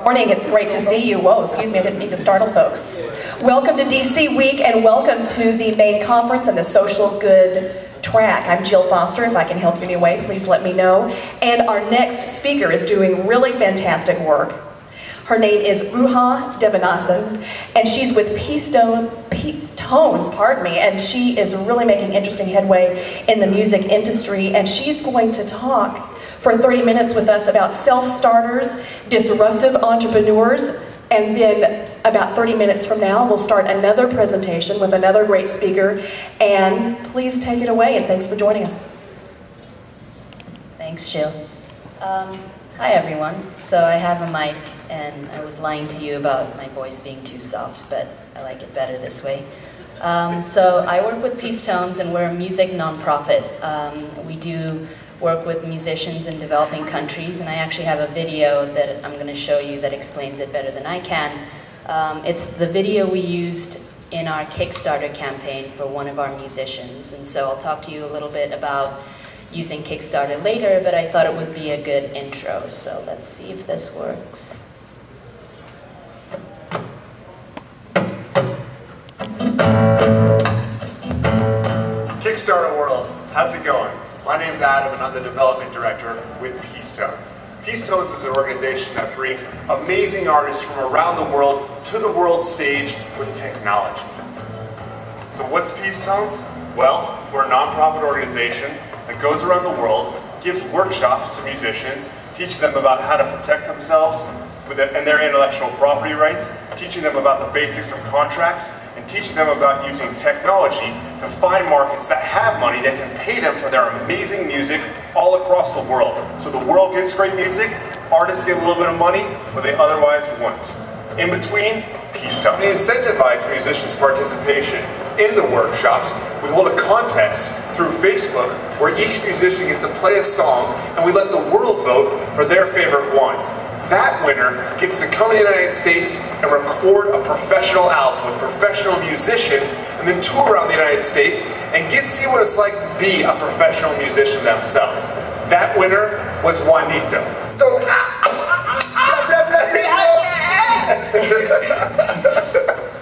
Morning, it's great to see you. Whoa, excuse me, I didn't mean to startle folks. Welcome to DC Week and welcome to the main conference and the social good track. I'm Jill Foster. If I can help you in any way, please let me know. And our next speaker is doing really fantastic work. Her name is Ruha Devanasan, and she's with PeaceTones, and she is really making interesting headway in the music industry, and she's going to talk for 30 minutes with us about self-starters, disruptive entrepreneurs, and then about 30 minutes from now, we'll start another presentation with another great speaker, and please take it away, and thanks for joining us. Thanks, Jill. Hi, everyone. So I have a mic, and I was lying to you about my voice being too soft, but I like it better this way. So I work with PeaceTones, and we're a music nonprofit. We do work with musicians in developing countries, and I actually have a video that I'm going to show you that explains it better than I can. It's the video we used in our Kickstarter campaign for one of our musicians, and so I'll talk to you a little bit about using Kickstarter later, but I thought it would be a good intro, so let's see if this works. Kickstarter world, how's it going? My name's Adam and I'm the development director with PeaceTones. PeaceTones is an organization that brings amazing artists from around the world to the world stage with technology. So what's PeaceTones? Well, we're a nonprofit organization that goes around the world, gives workshops to musicians, teaching them about how to protect themselves and their intellectual property rights, teaching them about the basics of contracts, and teaching them about using technology to find markets that have money that can pay them for their amazing music all across the world. So the world gets great music, artists get a little bit of money where they otherwise wouldn't. In between, PeaceTones. We incentivize musicians' participation in the workshops. We hold a contest through Facebook where each musician gets to play a song and we let the world vote for their favorite one. That winner gets to come to the United States and record a professional album with professional musicians and then tour around the United States and get to see what it's like to be a professional musician themselves. That winner was Juanito.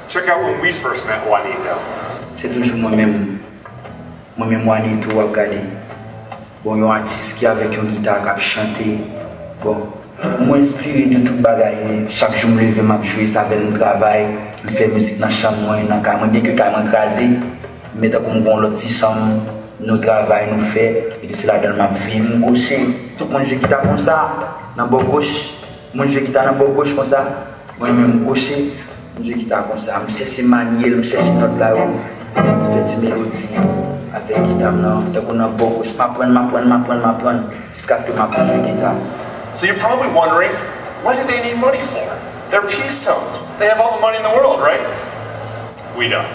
Check out when we first met Juanito. C'est toujours moi-même Juanito à regarder. Bon, il y a un artiste qui avec une guitare qui a chanté. Bon. Moi inspiré de tout bagaille, chaque jour me lever m'a jouer ça avec le travail, me faire musique dans chambre moi dans carrément bien que carrément crasé, mettre comme bon l'autre petit chambre, nous travail nous fait et c'est là dans ma vie mon gauche, tout le monde joue guitare comme ça, dans bord gauche, moi joue guitare dans bord gauche comme ça, moi même gauche, je joue guitare comme ça, me chercher manier, me chercher note là, faire des mélodies avec guitare non, donc on a bord gauche, m'apprendre jusqu'à ce que m'apprenne jouer guitare. So you're probably wondering, what do they need money for? They're PeaceTones. They have all the money in the world, right? We don't.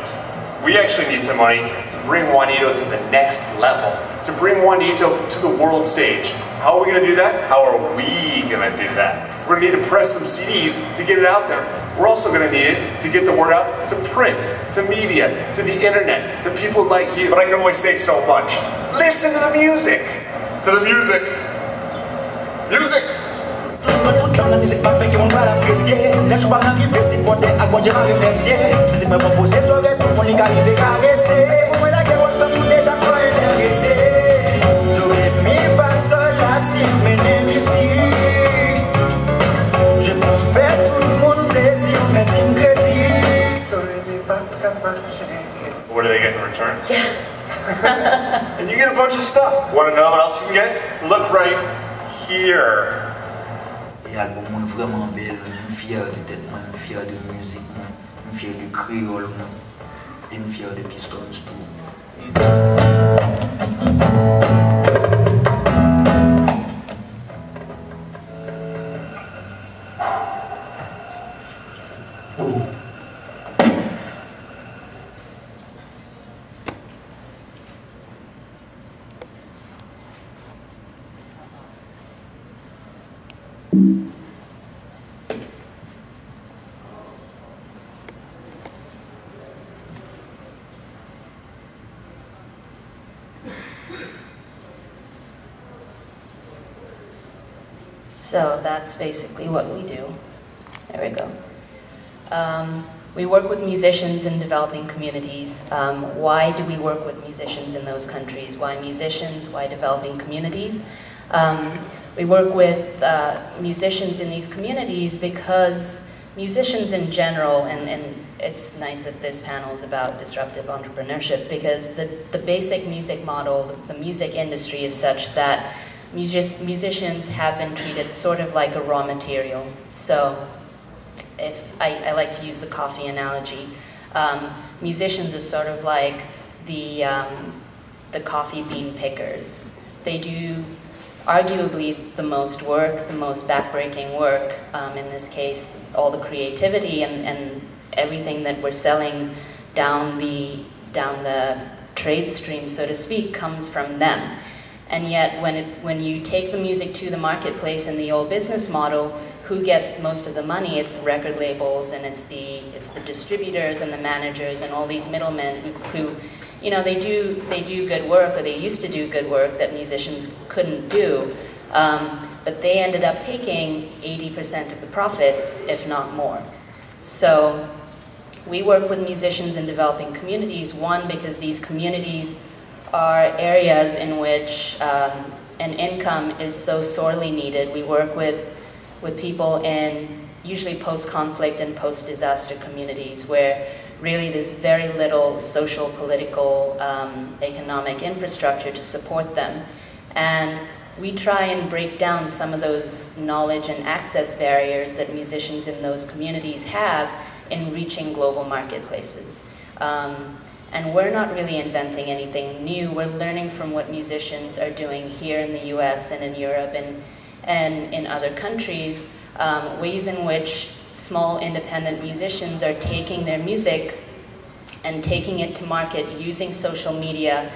We actually need some money to bring Juanito to the next level, to bring Juanito to the world stage. How are we going to do that? How are we going to do that? We're going to need to press some CDs to get it out there. We're also going to need it to get the word out to print, to media, to the internet, to people like you. But I can only say so much. Listen to the music. To the music. Music! What do they get in return? Yeah. And you get a bunch of stuff. Want to know what else you can get? Look right here. L'album est vraiment belle, je suis fier de tête, je suis fier de musique, je suis fier du créole, et je suis fier de PeaceTones tout. So that's basically what we do. There we go. We work with musicians in developing communities. Why do we work with musicians in those countries? Why musicians? Why developing communities? We work with musicians in these communities because musicians in general, and it's nice that this panel is about disruptive entrepreneurship, because the basic music model, the music industry is such that musicians have been treated sort of like a raw material. So if I like to use the coffee analogy, musicians are sort of like the coffee bean pickers. They do arguably the most work, the most backbreaking work. In this case, all the creativity and everything that we're selling down the trade stream, so to speak, comes from them. And yet, when you take the music to the marketplace in the old business model, who gets most of the money? It's the record labels, and it's the distributors and the managers and all these middlemen who you know, they do good work, or they used to do good work that musicians couldn't do, but they ended up taking 80% of the profits, if not more. So we work with musicians in developing communities, one, because these communities are areas in which an income is so sorely needed. We work with people in usually post-conflict and post-disaster communities where really there's very little social, political, economic infrastructure to support them. And we try and break down some of those knowledge and access barriers that musicians in those communities have in reaching global marketplaces. And we're not really inventing anything new. We're learning from what musicians are doing here in the US and in Europe and in other countries, ways in which small independent musicians are taking their music and taking it to market using social media,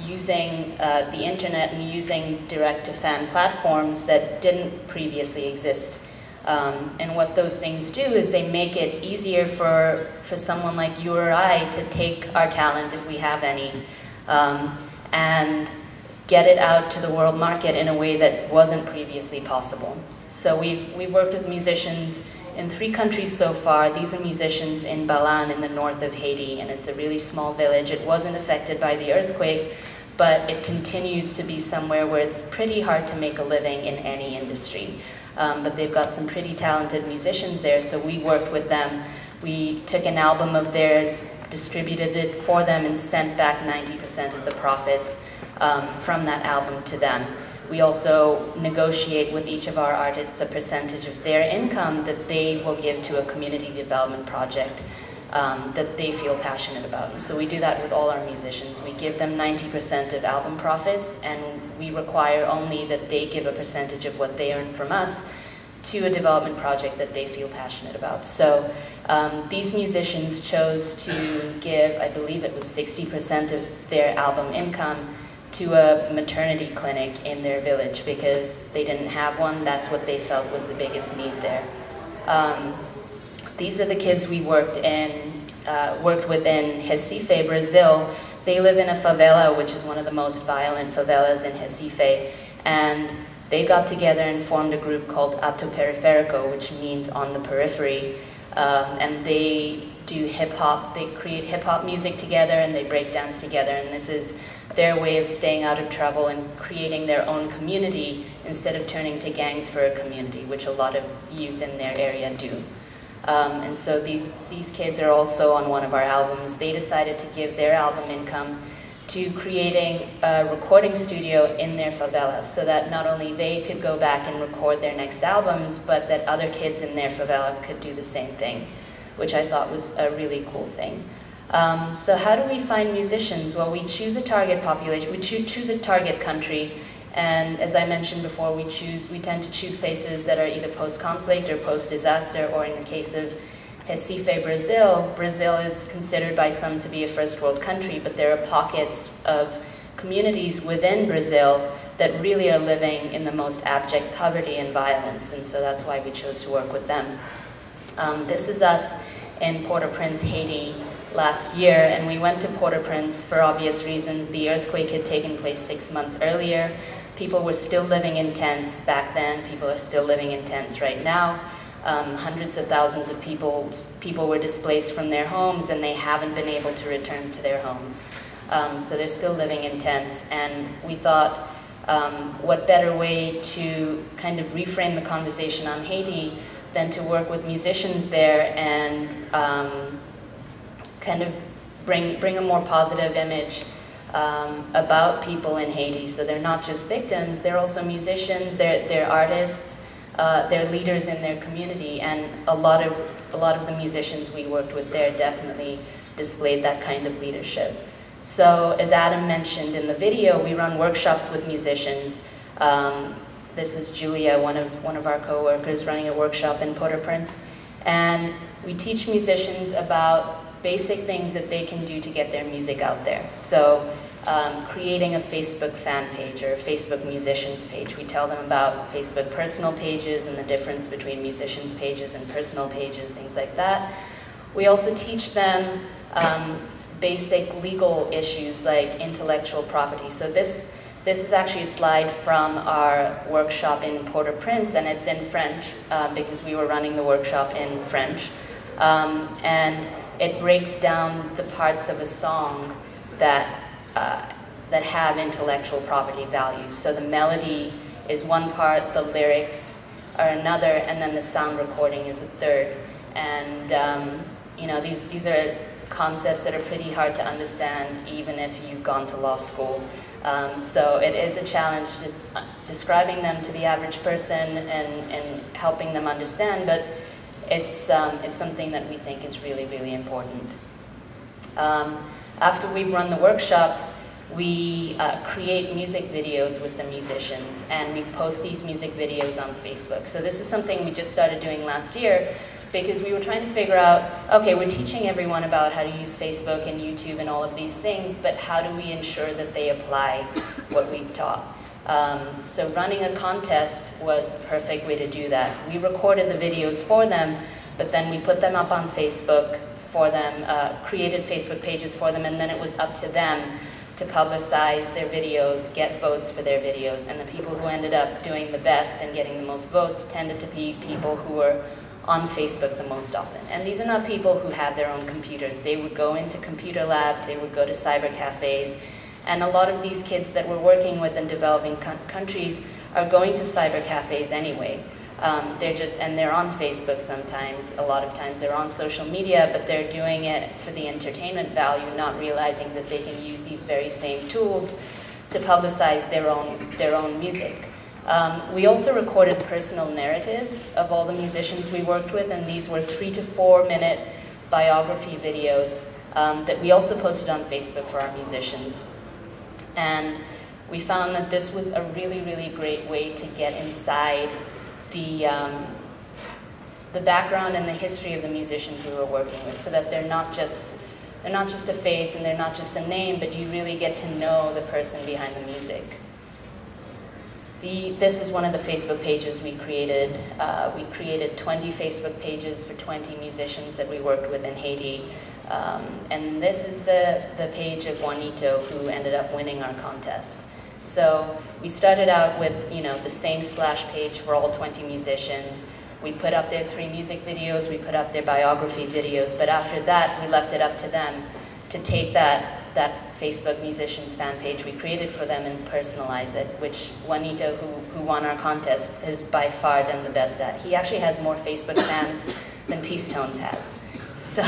using the internet, and using direct-to-fan platforms that didn't previously exist. And what those things do is they make it easier for someone like you or I to take our talent, if we have any, and get it out to the world market in a way that wasn't previously possible. So we've worked with musicians in 3 countries so far. These are musicians in Balan in the north of Haiti, and it's a really small village. It wasn't affected by the earthquake, but it continues to be somewhere where it's pretty hard to make a living in any industry. But they've got some pretty talented musicians there, so we worked with them. We took an album of theirs, distributed it for them, and sent back 90% of the profits from that album to them. We also negotiate with each of our artists a percentage of their income that they will give to a community development project that they feel passionate about. And so we do that with all our musicians. We give them 90% of album profits, and we require only that they give a percentage of what they earn from us to a development project that they feel passionate about. So these musicians chose to give, I believe it was 60% of their album income to a maternity clinic in their village because they didn't have one. That's what they felt was the biggest need there. These are the kids we worked with in Recife, Brazil. They live in a favela, which is one of the most violent favelas in Recife, and they got together and formed a group called Ato Periférico, which means on the periphery, and they do hip-hop. They create hip-hop music together, and they break dance together, and this is their way of staying out of trouble and creating their own community instead of turning to gangs for a community, which a lot of youth in their area do. And so these kids are also on one of our albums. They decided to give their album income to creating a recording studio in their favela so that not only they could go back and record their next albums, but that other kids in their favela could do the same thing, which I thought was a really cool thing. So how do we find musicians? Well, we choose a target population, we choose a target country, and as I mentioned before, we tend to choose places that are either post-conflict or post-disaster, or in the case of Recife, Brazil, Brazil is considered by some to be a first world country, but there are pockets of communities within Brazil that really are living in the most abject poverty and violence, and so that's why we chose to work with them. This is us in Port-au-Prince, Haiti, last year, and we went to Port-au-Prince for obvious reasons. The earthquake had taken place 6 months earlier. People were still living in tents back then. People are still living in tents right now. Hundreds of thousands of people were displaced from their homes, and they haven't been able to return to their homes. So they're still living in tents, and we thought, what better way to kind of reframe the conversation on Haiti than to work with musicians there and kind of bring a more positive image about people in Haiti. So they're not just victims, they're also musicians, they're artists, they're leaders in their community, and a lot of the musicians we worked with there definitely displayed that kind of leadership. So as Adam mentioned in the video, we run workshops with musicians. This is Julia, one of our co-workers, running a workshop in Port-au-Prince, and we teach musicians about basic things that they can do to get their music out there. So creating a Facebook fan page or a Facebook musicians page. We tell them about Facebook personal pages and the difference between musicians pages and personal pages, things like that. We also teach them basic legal issues like intellectual property. So this is actually a slide from our workshop in Port-au-Prince, and it's in French because we were running the workshop in French. And it breaks down the parts of a song that have intellectual property values. So the melody is one part, the lyrics are another, and then the sound recording is a third. And you know, these are concepts that are pretty hard to understand even if you've gone to law school. So it is a challenge just describing them to the average person and helping them understand, but it's something that we think is really, really important. After we've run the workshops, we create music videos with the musicians, and we post these music videos on Facebook. So this is something we just started doing last year, because we were trying to figure out, okay, we're teaching everyone about how to use Facebook and YouTube and all of these things, but how do we ensure that they apply what we've taught? So running a contest was the perfect way to do that. We recorded the videos for them, but then we put them up on Facebook for them, created Facebook pages for them, and then it was up to them to publicize their videos, get votes for their videos, and the people who ended up doing the best and getting the most votes tended to be people who were on Facebook the most often. And these are not people who have their own computers. They would go into computer labs, they would go to cyber cafes, and a lot of these kids that we're working with in developing countries are going to cyber cafes anyway. They're on Facebook sometimes, a lot of times they're on social media, but they're doing it for the entertainment value, not realizing that they can use these very same tools to publicize their own music. We also recorded personal narratives of all the musicians we worked with, and these were 3 to 4 minute biography videos that we also posted on Facebook for our musicians. And we found that this was a really, really great way to get inside the background and the history of the musicians we were working with, so that they're not just a face and they're not just a name, but you really get to know the person behind the music. This is one of the Facebook pages we created. We created 20 Facebook pages for 20 musicians that we worked with in Haiti. And this is the page of Juanito, who ended up winning our contest. So we started out with, the same splash page for all 20 musicians. We put up their 3 music videos, we put up their biography videos, but after that, we left it up to them to take that Facebook musicians fan page we created for them and personalize it, which Juanito, who won our contest, has by far done the best at. He actually has more Facebook fans than PeaceTones has. So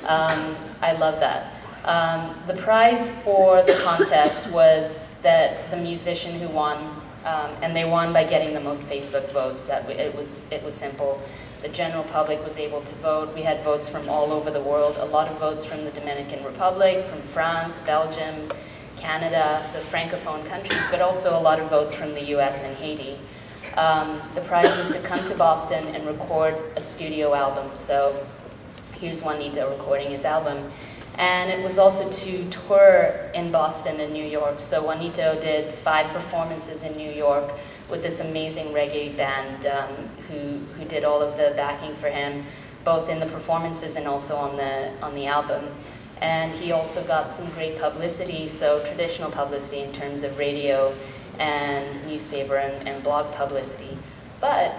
I love that. The prize for the contest was that the musician who won, and they won by getting the most Facebook votes. It was simple. The general public was able to vote. We had votes from all over the world, a lot of votes from the Dominican Republic, from France, Belgium, Canada, so Francophone countries, but also a lot of votes from the US and Haiti. The prize was to come to Boston and record a studio album. So here's Juanito recording his album. And it was also to tour in Boston and New York. So Juanito did 5 performances in New York with this amazing reggae band who did all of the backing for him, both in the performances and also on the album. And he also got some great publicity, so traditional publicity in terms of radio and newspaper and blog publicity. But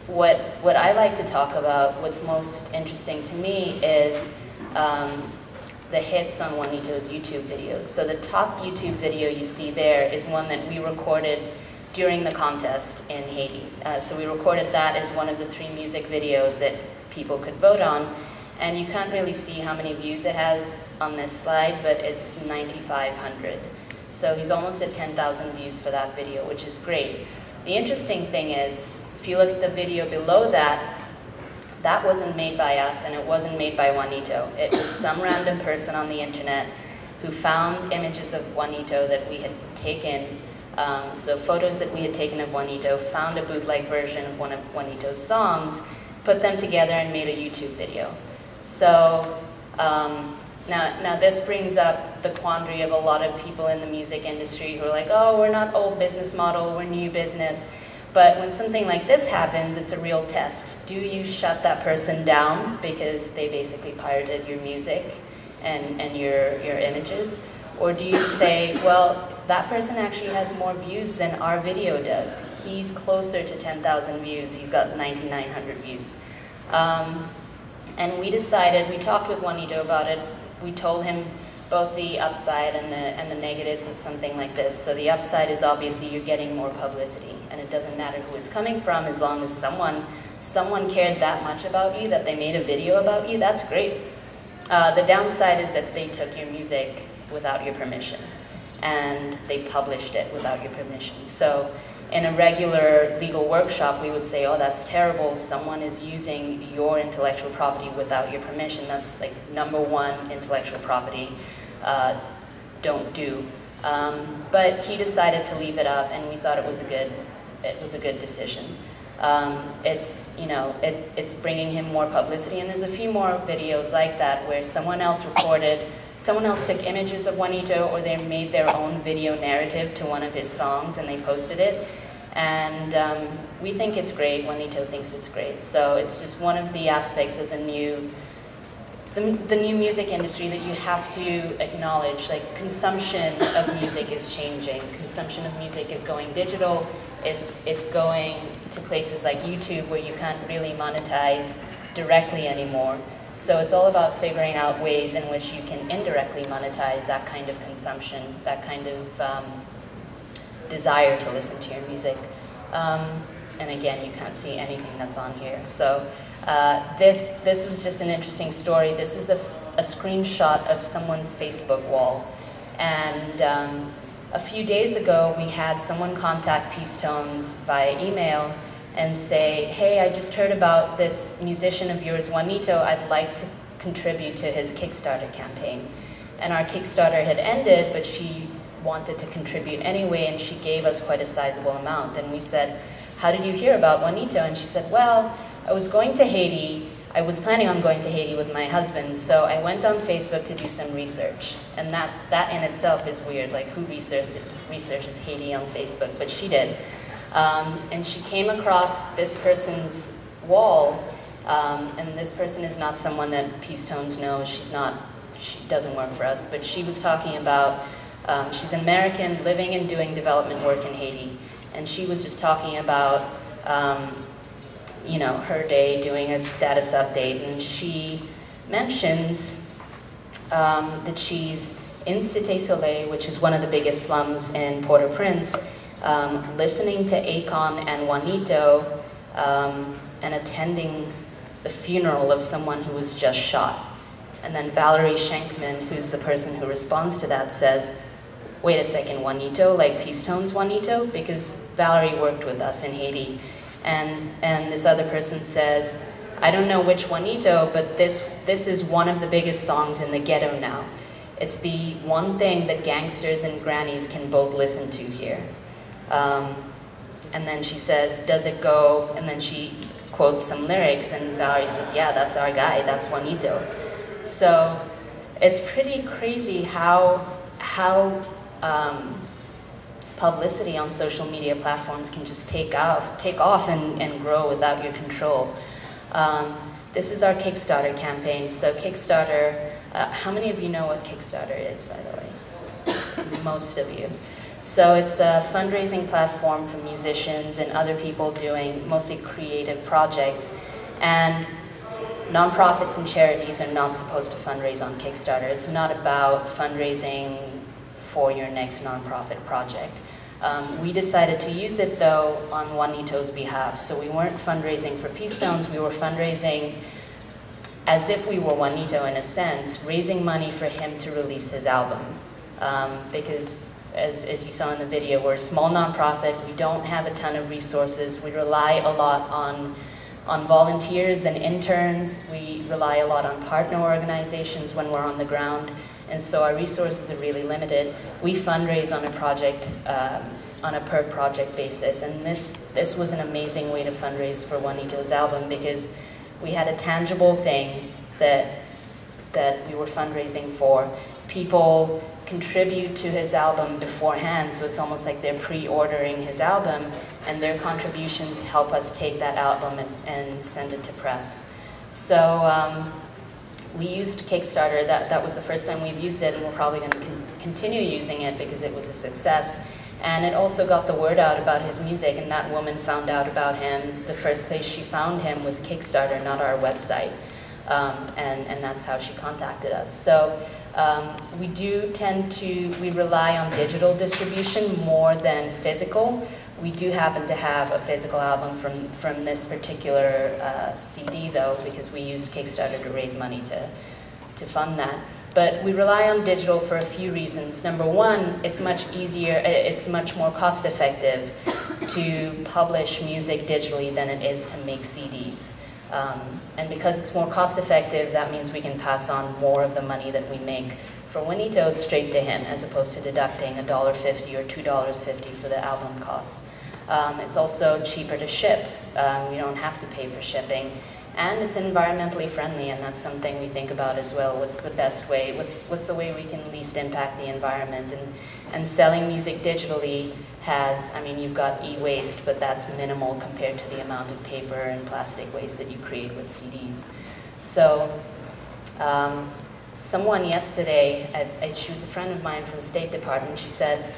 what I like to talk about, what's most interesting to me is the hits on Juanito's YouTube videos. So the top YouTube video you see there is one that we recorded during the contest in Haiti. So we recorded that as one of the 3 music videos that people could vote on. And you can't really see how many views it has on this slide, but it's 9,500. So he's almost at 10,000 views for that video, which is great. The interesting thing is, if you look at the video below that, that wasn't made by us and it wasn't made by Juanito. It was some random person on the internet who found images of Juanito that we had taken, so photos that we had taken of Juanito, found a bootleg version of one of Juanito's songs, put them together and made a YouTube video. So now this brings up the quandary of a lot of people in the music industry who are like, oh, we're not old business model, we're new business. But when something like this happens, it's a real test. Do you shut that person down because they basically pirated your music and your images? Or do you say, well, that person actually has more views than our video does. He's closer to 10,000 views. He's got 9,900 views. And we decided, we talked with Juanito about it. We told him both the upside and the negatives of something like this. So the upside is obviously you're getting more publicity, and it doesn't matter who it's coming from as long as someone cared that much about you that they made a video about you. That's great. The downside is that they took your music without your permission, and they published it without your permission. So in a regular legal workshop, we would say, oh, that's terrible. Someone is using your intellectual property without your permission. That's like #1 intellectual property. Don't do. But he decided to leave it up, and we thought it was a good decision. It's bringing him more publicity, and there's a few more videos like that where someone else took images of Juanito, or they made their own video narrative to one of his songs and they posted it. And we think it's great, Juanito thinks it's great. So it's just one of the aspects of the new music industry that you have to acknowledge. Like, consumption of music is changing. Consumption of music is going digital. It's going to places like YouTube where you can't really monetize directly anymore. So it's all about figuring out ways in which you can indirectly monetize that kind of consumption, that kind of desire to listen to your music. And again, you can't see anything that's on here. So this was just an interesting story. This is a screenshot of someone's Facebook wall. And a few days ago, we had someone contact PeaceTones via email and say, hey, I just heard about this musician of yours, Juanito. I'd like to contribute to his Kickstarter campaign. And our Kickstarter had ended, but she wanted to contribute anyway, and she gave us quite a sizable amount. And we said, how did you hear about Juanito? And she said, well, I was going to Haiti. I was planning on going to Haiti with my husband, so I went on Facebook to do some research. And that in itself is weird, like who researches Haiti on Facebook, but she did. And she came across this person's wall, and this person is not someone that PeaceTones knows. She doesn't work for us, but she was talking about, she's an American living and doing development work in Haiti, and she was just talking about, her day doing a status update, and she mentions that she's in Cité Soleil, which is one of the biggest slums in Port-au-Prince, listening to Akon and Juanito, and attending the funeral of someone who was just shot. And then Valerie Schenkman, who's the person who responds to that, says, wait a second, Juanito, like PeaceTones Juanito? Because Valerie worked with us in Haiti. And this other person says, I don't know which Juanito, but this is one of the biggest songs in the ghetto now. It's the one thing that gangsters and grannies can both listen to here. And then she says, does it go? And then she quotes some lyrics, and Valerie says, yeah, that's our guy, that's Juanito. So it's pretty crazy how publicity on social media platforms can just take off and grow without your control. This is our Kickstarter campaign. So Kickstarter, how many of you know what Kickstarter is, by the way? Most of you. So it's a fundraising platform for musicians and other people doing mostly creative projects. And nonprofits and charities are not supposed to fundraise on Kickstarter. It's not about fundraising for your next nonprofit project. We decided to use it though on Juanito's behalf. So we weren't fundraising for PeaceTones, we were fundraising as if we were Juanito in a sense, raising money for him to release his album. Because as you saw in the video, we're a small nonprofit, we don't have a ton of resources, we rely a lot on volunteers and interns, we rely a lot on partner organizations when we're on the ground, and so our resources are really limited. We fundraise on a project, on a per project basis, and this was an amazing way to fundraise for Juanito's album because we had a tangible thing that we were fundraising for. People contribute to his album beforehand, so it's almost like they're pre-ordering his album, and their contributions help us take that album and send it to press. So we used Kickstarter. That was the first time we've used it, and we're probably going to continue using it because it was a success. And it also got the word out about his music, and that woman found out about him. The first place she found him was Kickstarter, not our website. And that's how she contacted us. So we rely on digital distribution more than physical. We do happen to have a physical album from this particular CD though, because we used Kickstarter to raise money to fund that. But we rely on digital for a few reasons. Number one, it's much easier, it's much more cost effective to publish music digitally than it is to make CDs. And because it's more cost effective, that means we can pass on more of the money that we make for Juanito straight to him, as opposed to deducting $1.50 or $2.50 for the album cost. It's also cheaper to ship. We don't have to pay for shipping. And it's environmentally friendly, and that's something we think about as well. What's the best way? What's the way we can least impact the environment? And selling music digitally has, I mean, you've got e-waste, but that's minimal compared to the amount of paper and plastic waste that you create with CDs. So, someone yesterday, she was a friend of mine from the State Department, she said,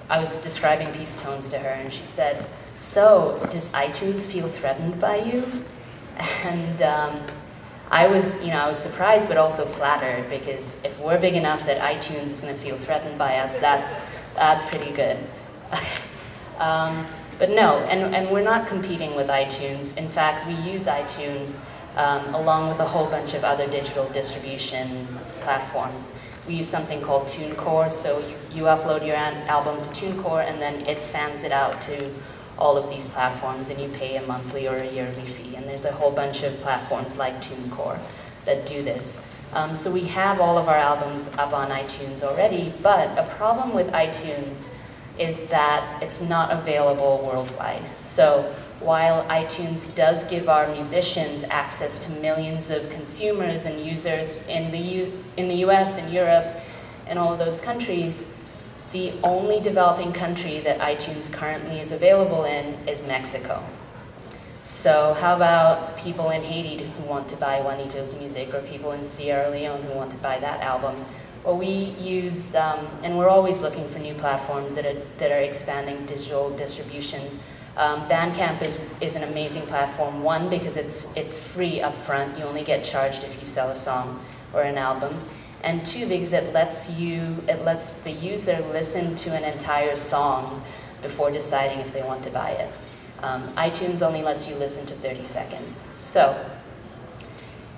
I was describing PeaceTones to her, and she said, so, does iTunes feel threatened by you? And I was surprised but also flattered, because if we're big enough that iTunes is going to feel threatened by us, that's pretty good. But no, and we're not competing with iTunes. In fact, we use iTunes along with a whole bunch of other digital distribution platforms. We use something called TuneCore, so you upload your album to TuneCore and then it fans it out to all of these platforms, and you pay a monthly or a yearly fee. And there's a whole bunch of platforms like TuneCore that do this. So we have all of our albums up on iTunes already, but a problem with iTunes is that it's not available worldwide. So while iTunes does give our musicians access to millions of consumers and users in the US and Europe and all of those countries, the only developing country that iTunes currently is available in is Mexico. So how about people in Haiti who want to buy Juanito's music, or people in Sierra Leone who want to buy that album? Well, we use, and we're always looking for new platforms that are expanding digital distribution. Bandcamp is an amazing platform. One, because it's free up front. You only get charged if you sell a song or an album. And two, because it lets the user listen to an entire song before deciding if they want to buy it. iTunes only lets you listen to 30 seconds. So,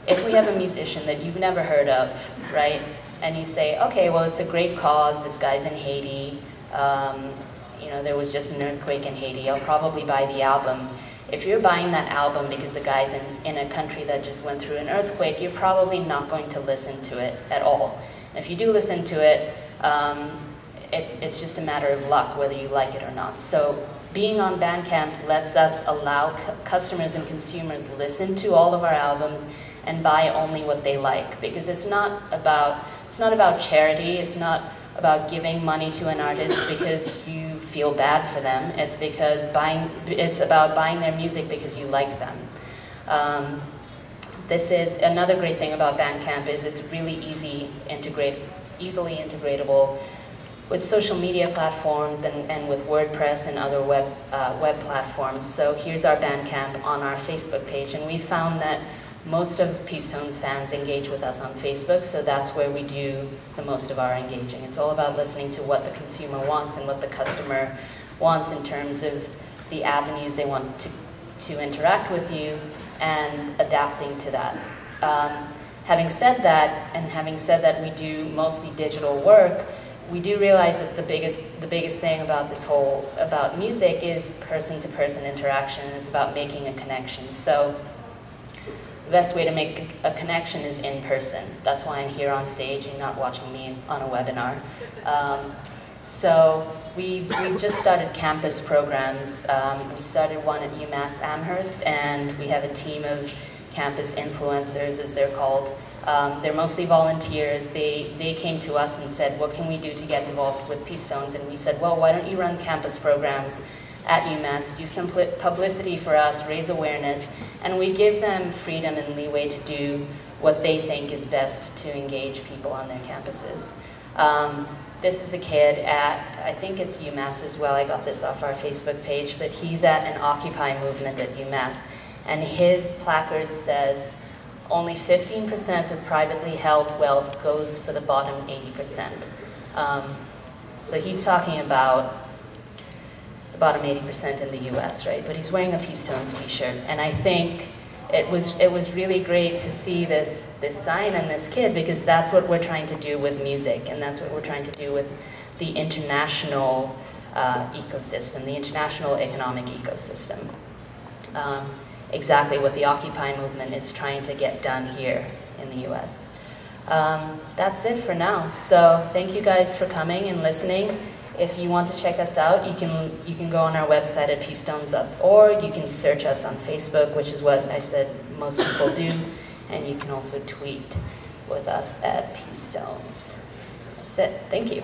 if we have a musician that you've never heard of, right, and you say, okay, well, it's a great cause, this guy's in Haiti, there was just an earthquake in Haiti, I'll probably buy the album. If you're buying that album because the guy's in a country that just went through an earthquake, you're probably not going to listen to it at all. And if you do listen to it, it's just a matter of luck whether you like it or not. So being on Bandcamp lets us allow customers and consumers listen to all of our albums and buy only what they like, because it's not about charity, it's not about giving money to an artist because you feel bad for them. It's about buying their music because you like them. This is another great thing about Bandcamp, is it's really easily integratable. with social media platforms and with WordPress and other web platforms. So here's our Bandcamp on our Facebook page, and we found that most of PeaceTones fans engage with us on Facebook, so that's where we do the most of our engaging. It's all about listening to what the consumer wants and what the customer wants in terms of the avenues they want to interact with you and adapting to that. Having said that, and having said that we do mostly digital work, we do realize that the biggest thing about about music is person-to-person interaction. It's about making a connection. So the best way to make a connection is in person. That's why I'm here on stage and not watching me on a webinar. So we've just started campus programs. We started one at UMass Amherst, and we have a team of campus influencers, as they're called. They're mostly volunteers. They came to us and said, what can we do to get involved with PeaceTones? And we said, well, why don't you run campus programs at UMass, do some publicity for us, raise awareness, and we give them freedom and leeway to do what they think is best to engage people on their campuses. This is a kid at, I think it's UMass as well, I got this off our Facebook page, but he's at an Occupy movement at UMass, and his placard says, only 15% of privately held wealth goes for the bottom 80%. So he's talking about the bottom 80% in the US, right? But he's wearing a PeaceTones t-shirt, and I think it was really great to see this sign and this kid, because that's what we're trying to do with music, and that's what we're trying to do with the international ecosystem, the international economic ecosystem. Exactly what the Occupy movement is trying to get done here in the US. That's it for now. So thank you guys for coming and listening. If you want to check us out, you can go on our website at PeaceTones.org. You can search us on Facebook, which is what I said most people do, and you can also tweet with us at PeaceTones. That's it. Thank you.